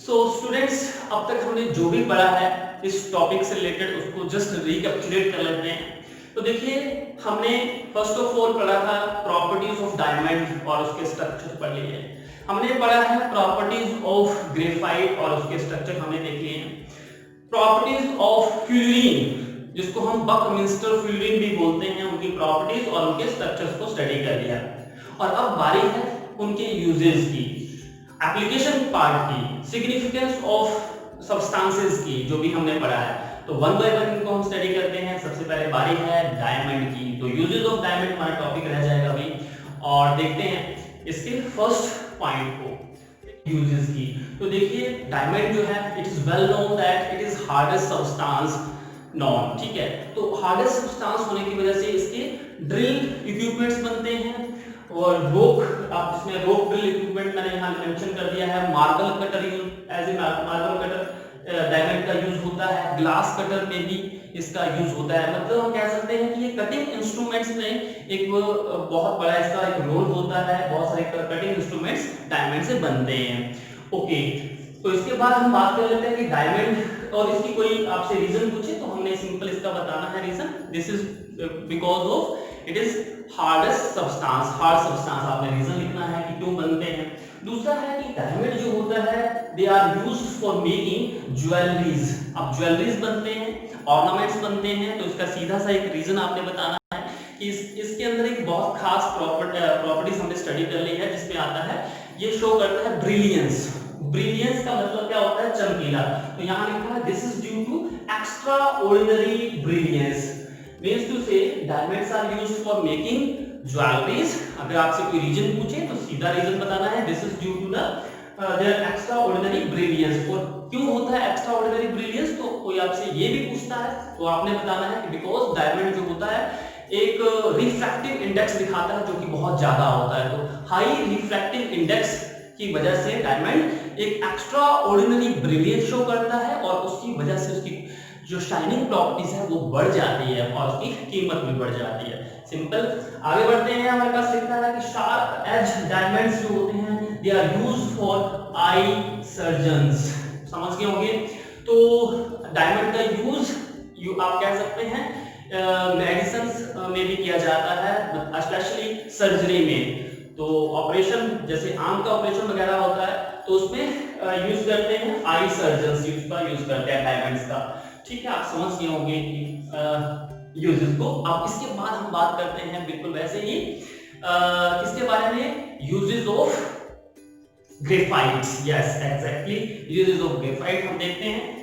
Students, अब तक हमने जो भी पढ़ा है इस टॉपिक से रिलेटेड उसको जस्ट रिकैप्चुलेट कर लेते हैं। तो देखिए, हमने फर्स्ट ऑफ ऑल पढ़ा था प्रॉपर्टीज ऑफ डायमंड और उसके स्ट्रक्चर पढ़ लिए। हमने पढ़ा है प्रॉपर्टीज ऑफ ग्रेफाइट और उसके स्ट्रक्चर हमने देख लिए हैं। प्रॉपर्टीज ऑफ फ्यूलिन, जिसको हम बकमिंस्टर फ्यूलिन भी बोलते हैं, उनकी प्रॉपर्टीज और उनके स्ट्रक्चर्स को स्टडी कर लिया। और अब बारी है उनके यूजेस की, एप्लीकेशन पार्ट की, सिग्निफिकेंस ऑफ सब्सटेंसेस की, जो भी हमने पढ़ा है। तो वन बाय वन इनको हम स्टडी करते हैं। सबसे पहले बारी है डायमंड की। तो यूजेस ऑफ डायमंड हमारा टॉपिक रह जाएगा अभी, और देखते हैं इसके फर्स्ट पॉइंट को, यूजेस की। तो देखिए, डायमंड जो है it is well known that it is hardest substance non, ठीक है। तो हार्डेस्ट सब्सटेंस होने की वजह से इसके ड्रिल इक्विपमेंट्स बनते हैं, और रोक, आप इसमें रोक ड्रिल इक्विपमेंट मैंने यहाँ मेंशन कर दिया है। Marble cutter use as a marble cutter diamond का यूज होता है। ग्लास कटर में भी इसका यूज होता है। मतलब हम कह सकते हैं कि ये कटिंग इंस्ट्रूमेंट्स में एक बहुत बड़ा इसका एक रोल होता है। बहुत सारे कटिंग इंस्ट्रूमेंट्स डायमंड से बनते हैं। ओके, तो इसके बाद हम बात कर लेते हैं कि डायमंड, और इसकी कोई आपसे रीजन पूछे तो हमने सिंपल इसका बताना है reason. This is because of it is hardest substance. Hard substance आपने रीजन लिखना है कि क्यों बनते हैं। दूसरा है कि डायमंड जो होता है they are used for making jewelleries. अब ज्वेलरीज बनते हैं, ऑर्नामेंट्स बनते हैं। तो इसका सीधा सा एक रीजन आपने बताना है कि इसके अंदर एक बहुत खास प्रॉपर्टीज हमने स्टडी कर ली है, जिसमें आता है ये शो करता है ब्रिलियंस। ब्रिलियंस का मतलब क्या होता है? चमकीला। तो यहाँ लिखा है this is due to extra ordinary brilliance, means to say diamonds are used for making jewelleries. अगर आपसे कोई रीजन पूछे तो सीधा रीजन बताना है, this is due to the their extra ordinary brilliance. और क्यों होता है एक्स्ट्रा ऑर्डिनरी ब्रिलियंस? तो कोई आपसे ये भी पूछता है तो आपने बताना है कि बिकॉज डायमंड जो होता है एक रिफ्रैक्टिव इंडेक्स दिखाता है, जो कि बहुत ज्यादा होता है। तो हाई रिफ्रैक्टिव इंडेक्स की वजह से डायमंड एक एक्स्ट्रा ऑर्डिनरी ब्रिलियंस शो करता है, और उसकी वजह से उसकी जो शाइनिंग प्रॉपर्टीज है वो बढ़ जाती है और उसकी कीमत भी बढ़ जाती है। सिंपल। आगे बढ़ते हैं। हमारे पास लिखा है कि शार्प एज डायमंड्स जो होते हैं they are used for eye surgeons. समझ गए होंगे? तो डायमंड का यूज आप कह सकते हैं मेडिसिन में भी किया जाता है, स्पेशली सर्जरी में। तो ऑपरेशन, जैसे आंख का ऑपरेशन वगैरह होता है तो उसमें यूज करते हैं आई सर्जन्स का यूज करते हैं डायमंड्स का। ठीक है, आप समझ गए होंगे कि यूजेस को। अब इसके बाद हम बात करते हैं बिल्कुल वैसे ही किसके बारे में? Uses of graphite. Yes, exactly, uses of graphite हम देखते हैं।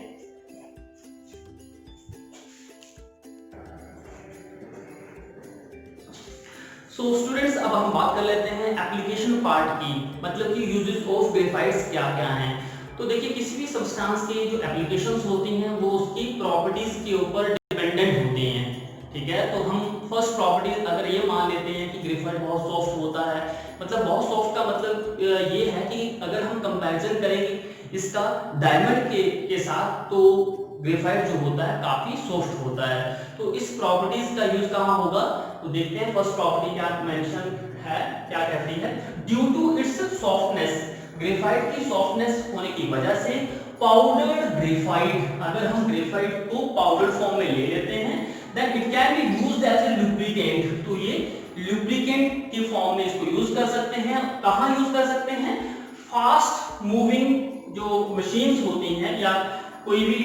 सो स्टूडेंट्स, अब हम बात कर लेते हैं एप्लीकेशन पार्ट की, मतलब कि यूजेस ऑफ ग्रेफाइट्स क्या क्या हैं। तो देखिए, किसी भी सब्सटेंस की जो एप्लीकेशंस होती हैं वो उसकी प्रॉपर्टीज के ऊपर डिपेंडेंट होती हैं। ठीक है, तो हम फर्स्ट प्रॉपर्टीज अगर ये मान लेते हैं कि ग्रेफाइट बहुत सॉफ्ट होता है, मतलब बहुत सॉफ्ट का मतलब ये है कि अगर हम कंपैरिजन करेंगे इसका डायमंड के साथ, तो ग्रेफाइट जो होता है काफी सॉफ्ट होता है। तो इस प्रॉपर्टीज का यूज कहाँ होगा? तो देखते हैं फर्स्ट प्रॉपर्टी क्या मेंशन है, क्या कहती है। Due to its softness, graphite की सॉफ्टनेस होने की वजह से पाउडर्ड ग्रेफाइट, अगर हम ग्रेफाइट को पाउडर फॉर्म में ले लेते हैं then it can be used as a lubricant. तो ये लुब्रिकेंट के फॉर्म में इसको यूज कर सकते हैं। कहां यूज कर सकते हैं? फास्ट मूविंग जो मशीन्स होती हैं या कोई भी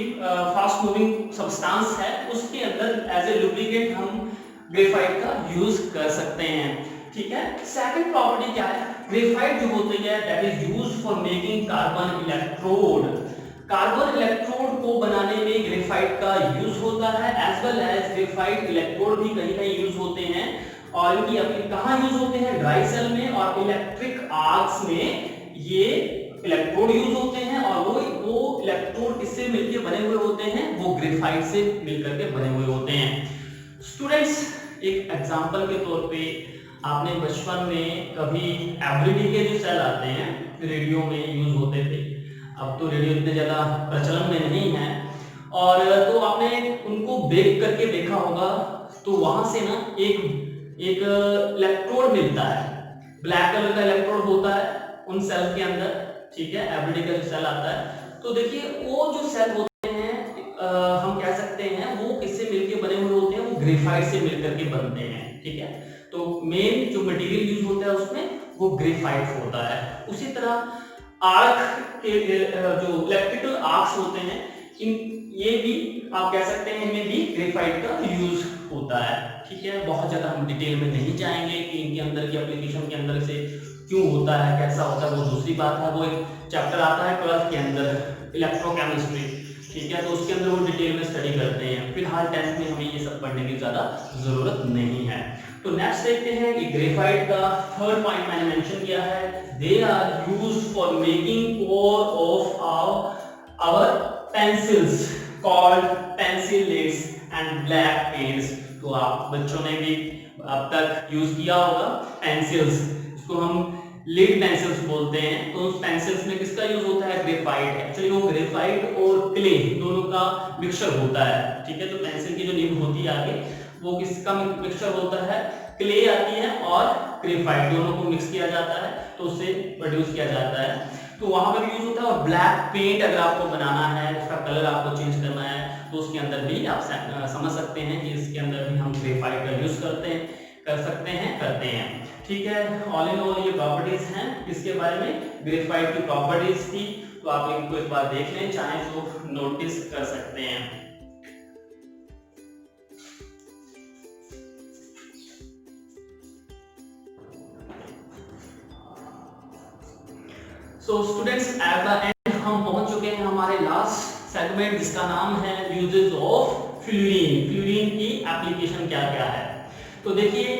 फास्ट मूविंग सब्सटेंस है उसके अंदर एज ए लुब्रिकेंट हम ग्रेफाइट का यूज कर सकते हैं। ठीक है। सेकंड प्रॉपर्टी क्या है? ग्रेफाइट जो होती है that is used for making carbon electrode. Carbon electrode को बनाने में ग्रेफाइट का यूज होता है, as well as graphite electrode भी कहीं कहीं यूज होते हैं। और इनकी अपनी कहां यूज होते हैं? ड्राई सेल में और इलेक्ट्रिक आर्क्स में ये इलेक्ट्रोड यूज होते हैं। और वो इलेक्ट्रोड किससे मिलकर बने हुए होते हैं? वो ग्रेफाइट से मिलकर के बने हुए होते हैं। स्टूडेंट्स, एक एग्जांपल के तौर पे आपने बचपन में कभी एवरीडे के जो सेल आते हैं रेडियो में यूज होते थे, अब तो रेडियो इतने ज्यादा प्रचलन में नहीं है, और तो आपने उनको बेक करके देखा होगा। तो वहां से ना एक इलेक्ट्रोड मिलता है, ब्लैक कलर का इलेक्ट्रोड होता है उन सेल के अंदर। ठीक है, एवरीडे का जो सेल आता है तो देखिए वो जो सेल होते हैं हम कह सकते हैं वो किससे मिलकर बने हुए होते हैं, वो ग्रेफाइट से मिलकर के बनते हैं, ठीक है। तो मेन जो मटेरियल यूज होता है उसमें वो ग्रेफाइट होता है। उसी तरह आर्क के जो इलेक्ट्रिकल आर्क्स होते हैं इन ये भी आप कह सकते हैं इनमें भी ग्रेफाइट का यूज होता है, ठीक है। बहुत ज्यादा हम डिटेल में नहीं जाएंगे कि इनके अंदर की एप्लीकेशन के अंदर से क्यों होता है, कैसा होता है, वो दूसरी बात है। वो एक चैप्टर आता है 12th के अंदर इलेक्ट्रोकेमिस्ट्री, ठीक है, तो उसके अंदर वो डिटेल में स्टडी करते हैं। फिलहाल 10th में हमें ये सब पढ़ने की ज्यादा जरूरत नहीं है। तो नेक्स्ट देखते हैं कि ग्रेफाइट का थर्ड पॉइंट मैंने मेंशन किया है, they are used for making core of our pencils called pencil leads and black pens. तो आप बच्चों ने भी अब तक यूज किया होगा पेंसिल्स, इसको हम लीड पेंसिल्स बोलते हैं। तो उस पेंसिल्स में किसका यूज होता है, ग्रेफाइट। एक्चुअली वो ग्रेफाइट और क्ले दोनों का मिक्सचर होता है, ठीक है। तो पेंसिल की जो नीब होती है आगे वो किसका मिक्सचर होता है, क्ले आती है और ग्रेफाइट, दोनों को मिक्स किया जाता है तो उससे प्रोड्यूस किया जाता है। तो वहां पर यूज होता है। और ब्लैक पेंट अगर आपको बनाना है, उसका कलर आपको चेंज करना है, तो उसके अंदर भी आप समझ सकते हैं कि इसके अंदर भी हम ग्रेफाइट का यूज करते हैं, ठीक है। ऑल इन ऑल ये प्रॉपर्टीज हैं इसके बारे में, ग्रेफाइट की प्रॉपर्टीज थी। तो आप इनको एक बार देख लें, चाहे तो नोटिस कर सकते हैं। So students at the end हम पहुंच चुके हैं हमारे लास्ट सेगमेंट जिसका नाम है यूजेस ऑफ फ्लूरीन। फ्लूरीन की एप्लीकेशन क्या क्या है। तो देखिए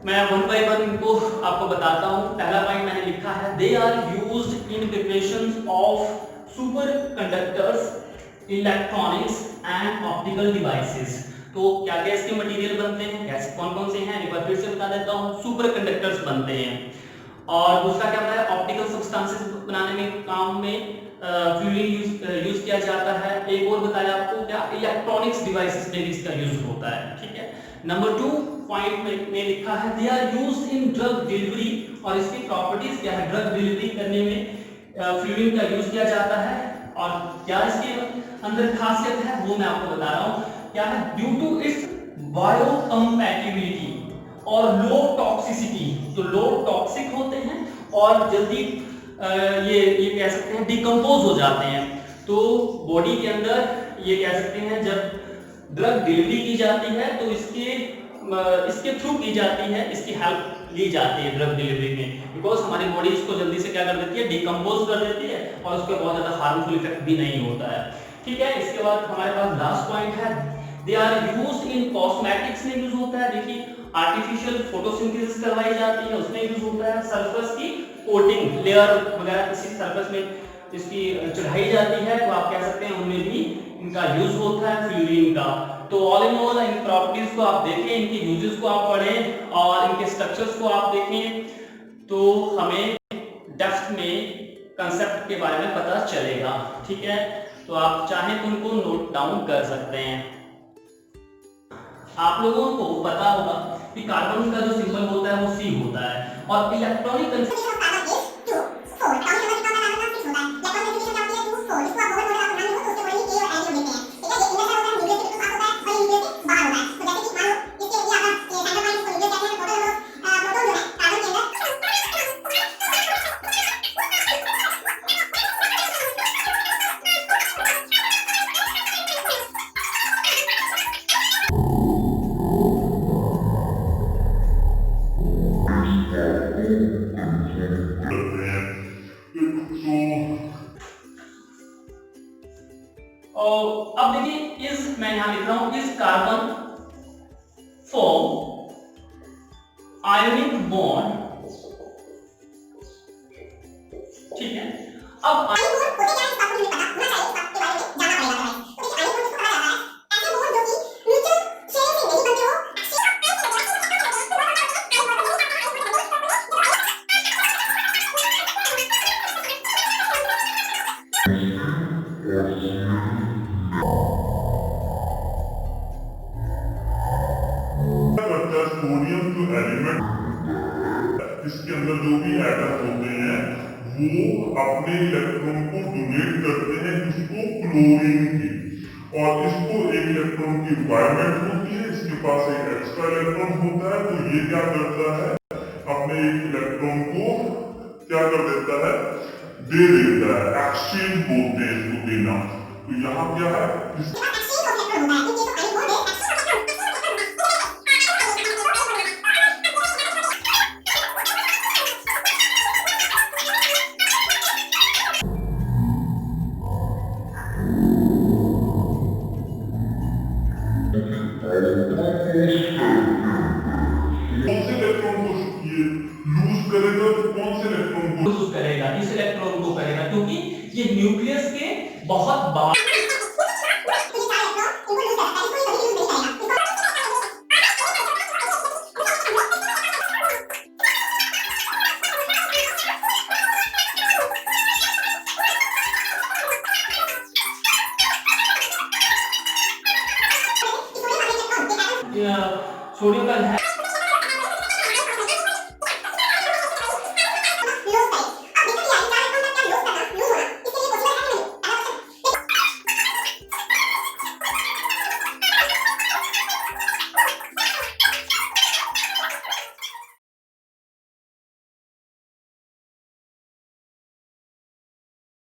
मैं वन बाय वन इनको आपको बताता हूं। पहला पॉइंट मैंने लिखा है, they are used in preparation of superconductors, electronics and optical devices. तो क्या क्या इसके मटेरियल बनते हैं, कैसे कौन कौन से हैं, एक बार फिर से बता देता हूं। सुपर कंडक्टर्स बनते हैं, और दूसरा क्या बताया, ऑप्टिकल सब्सटेंसेस बनाने में काम में फ्लूरीन यूज किया जाता है। एक और बताया आपको क्या, इलेक्ट्रॉनिक्स डिवाइसेस में भी इसका यूज होता है, ठीक है। नंबर 2 पॉइंट में लिखा है, they are used in drug delivery. और इसकी प्रॉपर्टीज क्या है, ड्रग डिलीवरी करने में फ्लूरीन का यूज किया जाता है। और क्या इसके अंदर खासियत है वो मैं आपको बता रहा हूं, क्या है, ड्यू टू इट्स बायोकम्पैटिबिलिटी और लो टॉक्सिसिटी। तो लो टॉक्सिक होते हैं और जल्दी ये कह सकते हैं डिकम्पोज हो जाते हैं। तो बॉडी के अंदर ये कह सकते हैं जब ड्रग डिलीवरी की जाती है तो इसके थ्रू की जाती है, इसकी हेल्प ली जाती है ड्रग डिलीवरी में, बिकॉज हमारी बॉडी इसको जल्दी से क्या कर देती है, डिकम्पोज कर देती है और उसके बहुत ज्यादा हार्मफुल इफेक्ट भी नहीं होता है, ठीक है। इसके बाद हमारे पास लास्ट पॉइंट है, they are used in cosmetics में यूज होता है। देखिए आर्टिफिशियल फोटोसिंथेसिस करवाई जाती है उसमें यूज होता है। सरफेस की कोटिंग लेयर वगैरह किसी सरफेस में इसकी चढ़ाई जाती है तो आप कह सकते हैं उनमें भी इनका यूज होता है फ्लूरीन का। तो all in all in properties को आप देखें, इनके यूजेस को आप पढ़ें और इनके स्ट्रक्चर्स को आप देखें, तो हमें डेप्थ में कंसेप्ट के बारे में पता चलेगा, ठीक है। तो आप चाहें तो उनको नोट डाउन कर सकते हैं। आप लोगों को पता होगा कि कार्बन का जो सिंबल होता है वो C होता है और इलेक्ट्रॉनिक और अब देखिए इस मैं यहां लिख रहा हूं, इस कार्बन फॉर्म आयोनिक बॉन्ड, ठीक है। अब सोडियम जो एलिमेंट इसके अंदर जो भी एटम होते हैं वो अपने इलेक्ट्रॉन को डोनेट करते हैं इसको क्लोरीन की, और इसको एक इलेक्ट्रॉन की रिक्वायरमेंट होती है, इसके पास एक एक्स्ट्रा इलेक्ट्रॉन होता है, तो ये क्या करता है अपने एक इलेक्ट्रॉन को क्या कर देता है, दे देता है। एक्सचेंज बोलते हैं इसको देना। तो यहाँ क्या है, कौन से इलेक्ट्रॉन को ये लूज करेगा, तो कौन से इलेक्ट्रॉन को यूज करेगा, इस इलेक्ट्रॉन को करेगा, क्योंकि ये न्यूक्लियस के बहुत बाहर सोडियम का